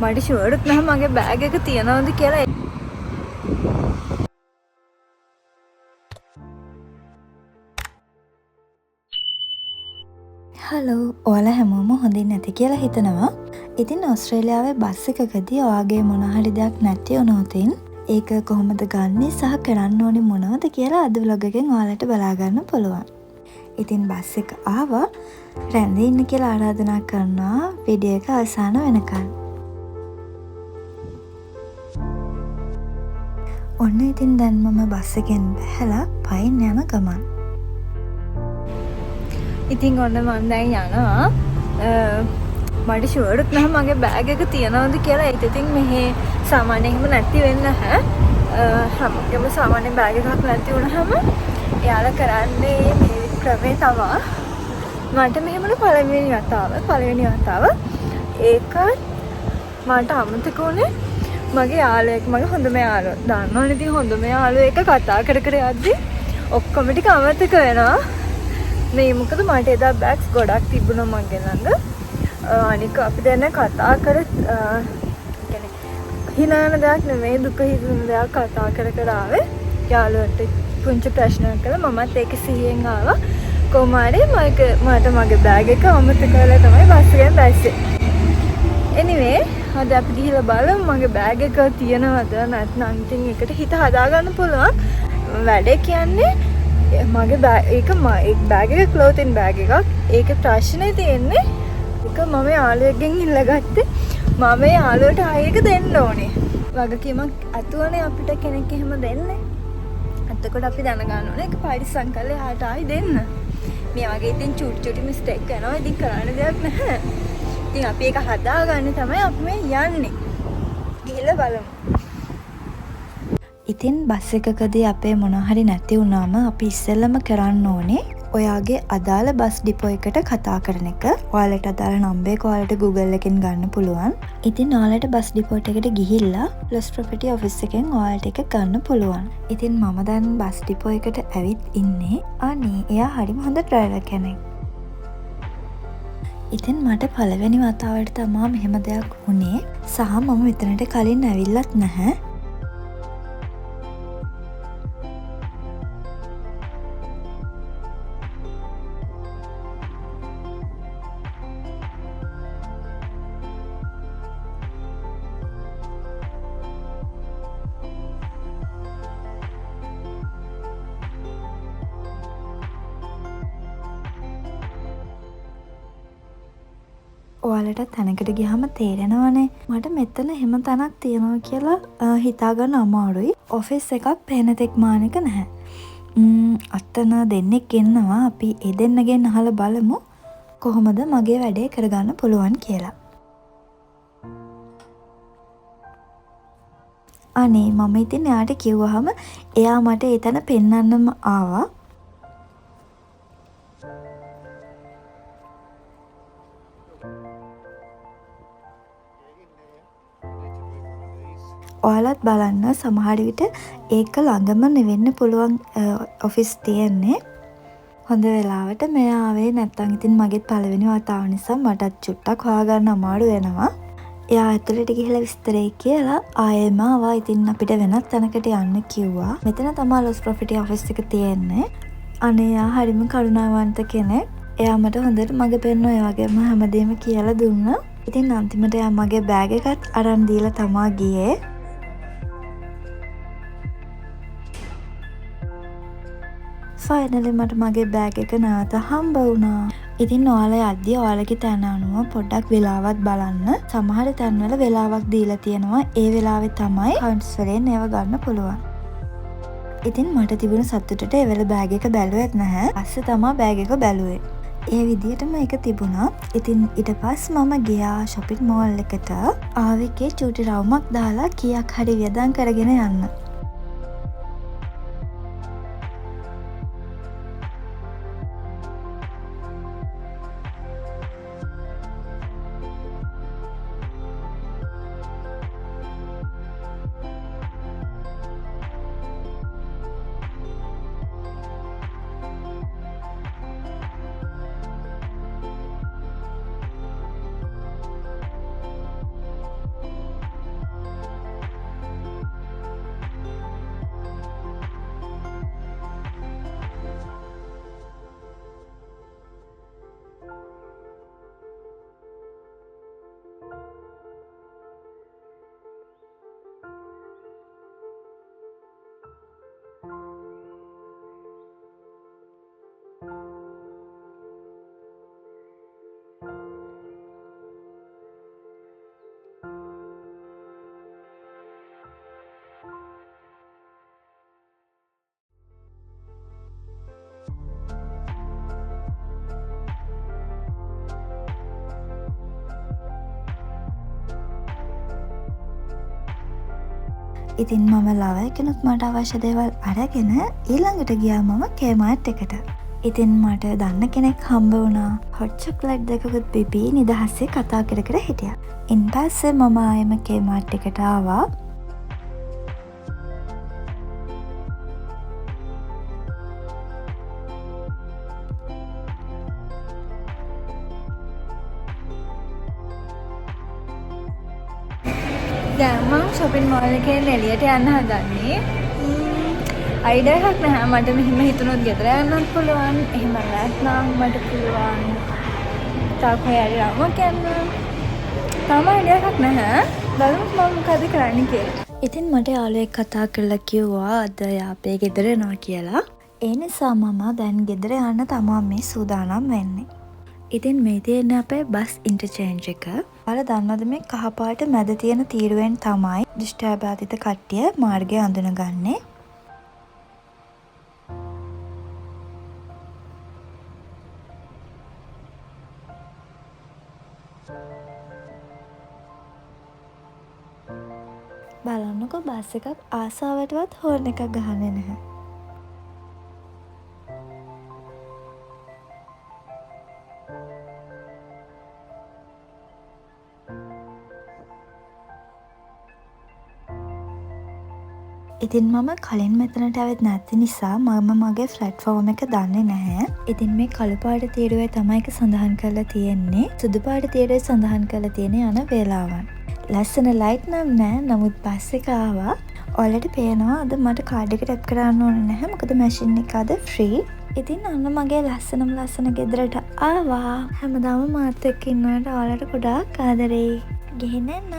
මට ෂුවර්ත් නැහැ මගේ බෑග් එක තියනවද කියලා. හලෝ, ඔයාලා හැමෝම හොඳින් නැති කියලා හිතනවා. ඉතින් ඕස්ට්‍රේලියාවේ බස් එකකදී ඔයාගේ මොන හරි දෙයක් නැති වුණොතින් ඒක කොහොමද ගන්නේ සහ කරන්න ඕනේ මොනවද කියලා අද vlog එකෙන් ඔයාලට බලා ගන්න පුළුවන්. ඉතින් බස් එක ආවා. රැඳී ඉන්න කියලා ආරාධනා කරනවා වීඩියෝ එක අවසන් වෙනකන්. ඔන්න ඉතින් දැන් මම බස් එකෙන් බැහැලා පයින් යන ගමන්. ඉතින් ඔන්න මම දැන් යනවා. මට ෂුවර්ත් නැහැ මගේ බෑග් එක තියනවද කියලා. ඒත් ඉතින් මෙහි සාමාන්‍යයෙන්ම නැති වෙන්නේ නැහැ. හැමෝගෙම සාමාන්‍ය බෑග් එකක් නැති වුණාම එයාලා කරන්නේ මේ ක්‍රමේ තමයි. මට මෙහෙමනේ පළවෙනි වතාව. ඒකත් මට අමතක වුණේ මගේ යාළුවෙක්, මගේ හොඳම යාළුවා. දන්නවනේ ඉතින් හොඳම යාළුවා එක කතා කර යද්දි ඔක්කොම ටික අමතක වෙනවා. මේ මොකද මට එදා බෑග්ස් ගොඩක් තිබුණා මගේ ළඟ. අනික අපි දැන් කතා කර يعني හිනාන දෙයක් නෙමෙයි, දුක හිතෙන දෙයක් කතා කර ආවේ. යාළුවට පුංචි ප්‍රශ්නයක් කළා. මමත් ඒක සිහියෙන් ආවා. කොහොමාරි මට මගේ බෑග් එක අමතක කරලා තමයි බස් එකෙන් බැස්සේ. anyway අද අපි ගිහලා බලමු මගේ බෑග් එක තියනවද නැත්නම් ඉතින් ඒකට හිත හදාගන්න පුළුවන්. වැඩේ කියන්නේ මගේ බෑග් එක ක්ලෝතින් බෑග් එකක්. ඒකේ ප්‍රශ්නේ තියෙන්නේ එක මම යාළුවෙක්ගෙන් ඉල්ලගත්තේ මම යාළුවට ආයෙ එක දෙන්න ඕනේ. වගකීමක් අතුවනේ අපිට කෙනෙක් එහෙම දෙන්නේ. එතකොට අපි දැනගන්න ඕනේ ඒක පරිස්සම් කරලා එයාට ආයෙ දෙන්න. මේ වගේ ඉතින් චුටි මිස්ටේක් කරනවා. ඉතින් කරන්න දෙයක් නැහැ. ඉතින් අපි ඒක හදාගන්න තමයි අපි මේ යන්නේ. ගිහලා බලමු. ඉතින් බස් එකකදී අපේ මොන හරි නැති වුණාම අපි ඉස්සෙල්ලම කරන්න ඕනේ ඔයාගේ අදාළ බස් ඩිපෝ එකට කතා කරන එක. ඔයාලට අදාළ නම්බර් එක ඔයාලට Google එකෙන් ගන්න පුළුවන්. ඉතින් ඔයාලට බස් ඩිපෝ එකට ගිහිල්ලා Lost Property office එකෙන් ඔයාලට එක ගන්න පුළුවන්. ඉතින් මම දැන් බස් ඩිපෝ එකට ඇවිත් ඉන්නේ. අනේ එයා හරිම හොඳ ඩ්‍රයිවර් කෙනෙක්. ඉතින් මට පළවෙනි වතාවට තමා මෙහෙම දෙයක් වුණේ. සහ මම මෙතනට කලින් ඇවිල්ලත් නැහැ. ඔයාලට තැනකට ගියාම තේරෙනවනේ මට මෙතන හැම තැනක් තියෙනවා කියලා හිතාගන්න අමාරුයි. ඔෆිස් එකක් පේන තෙක් මානෙක නැහැ. අත්තන දෙන්නෙක් ඉන්නවා. අපි ඒ දෙන්නගෙන් අහලා බලමු කොහොමද මගේ වැඩේ කරගන්න පුළුවන් කියලා. අනේ මම ඉතින් එයාට කිව්වහම එයා මට ඒ තැන පෙන්වන්නම ආවා. ඔයාලත් බලන්න සමහර විට ඒක ළඟම නෙවෙන්න පුළුවන් ඔෆිස් තියෙන්නේ. හොඳ වෙලාවට මෙයා ආවේ නැත්තම් ඉතින් මගෙත් පළවෙනි වතාව නිසා මටත් චුට්ටක් හොයාගන්න අමාරු වෙනවා. එයා ඇතුළට ගිහලා විස්තරේ කියලා ආයෙම ආවා. ඉතින් අපිට වෙනත් තැනකට යන්න කිව්වා. මෙතන තමයි Lost Property office එක තියෙන්නේ. අනේ එයා හරිම කරුණාවන්ත කෙනෙක්. එයා මට හොඳට මඟ පෙන්නුවා. ඒ වගේම හැමදේම කියලා දුන්නා. ඉතින් අන්තිමට එයා මගේ බෑග් එකත් අරන් දීලා තමා ගියේ. ෆයිනලි මට මගේ බෑග් එක නැවත හම්බ වුණා. ඉතින් ඔයාලා යද්දී ඔයාලගේ තැන අනුව පොඩ්ඩක් වෙලාවත් බලන්න. සමහර තැන්වල වෙලාවක් දීලා තියෙනවා. ඒ වෙලාවේ තමයි කවුන්ටර්ස් වලින් ඒව ගන්න පුළුවන්. ඉතින් මට තිබුණ සතුටට ඒ වෙලාව බෑග් එක බැලුවෙත් නැහැ. පස්සේ තමයි බෑග් එක බැලුවේ. ඒ විදිහටම ඒක තිබුණා. ඉතින් ඊට පස්සේ මම ගියා shopping mall එකට. ආවිකේ චූටි රවුමක් දාලා කීයක් හරි වියදම් කරගෙන යන්න. ඉතින් මම ලව එකනුත් මට අවශ්‍ය දේවල් අරගෙන ඊළඟට ගියා මම කේමාර්ට් එකට. ඉතින් මට දන්න කෙනෙක් හම්බ වුණා. හොට් චොක්ලට් දෙකකුත් බිබී නිදහසේ කතා කර කර හිටියා. ඉන් පස්සේ මම ආයෙම කේමාර්ට් එකට ආවා. දැන් මම shopping mall එකෙන් එළියට යන්න හදන්නේ. අයිඩියා එකක් නැහැ. මට මෙහෙම හිතුනොත් ගෙදර යන්නත් පුළුවන්. එහෙම නැත්නම් මට පුළුවන් තව කොහේ හරි රාමක් යන්න. තාම අයිඩියා එකක් නැහැ. බලමු මම මොකද කරන්න කියලා. ඉතින් මට යාළුවෙක් කතා කරලා කිව්වා අද අපේ ගෙදර එනවා කියලා. ඒ නිසා මම දැන් ගෙදර යන්න තමයි මේ සූදානම් වෙන්නේ. ඉතින් මේ තියෙන්නේ අපේ බස් ඉන්ටර්චේන්ජ් එක. ඔයාලා දන්නවද මේ කහපාට මැද තියෙන තීරුවෙන් තමයි දෘෂ්ටාබාධිත කට්ටිය මාර්ගය අඳුනගන්නේ. බලන්නකො බස් එකක් ආසාවටවත් හෝර්න් එකක් ගහන්නේ නැහැ. ඉතින් මම කලින් මෙතනට ඇවිත් නැති නිසා මම මගේ ප්ලැට්ෆෝම් එක දන්නේ නැහැ. ඉතින් මේ කළු පාට තීරුවේ තමයි ඒක සඳහන් කරලා තියෙන්නේ. සුදු පාට තීරුවේ සඳහන් කරලා තියෙන යන වේලාවන්. ලස්සන ලයිට් නම් නැහැ. නමුත් බස් එක ආවා. ඔයාලට පේනවා අද මට කාඩ් එක ටැප් කරන්න ඕනේ නැහැ. මොකද මැෂින් එක අද ෆ්‍රී. ඉතින් අන්න මගේ ලස්සන ගෙදරට ආවා. හැමදාම මාත් එක්ක ඉන්නවට ඔයාලට ගොඩාක් ආදරෙයි. ගෙහෙන්න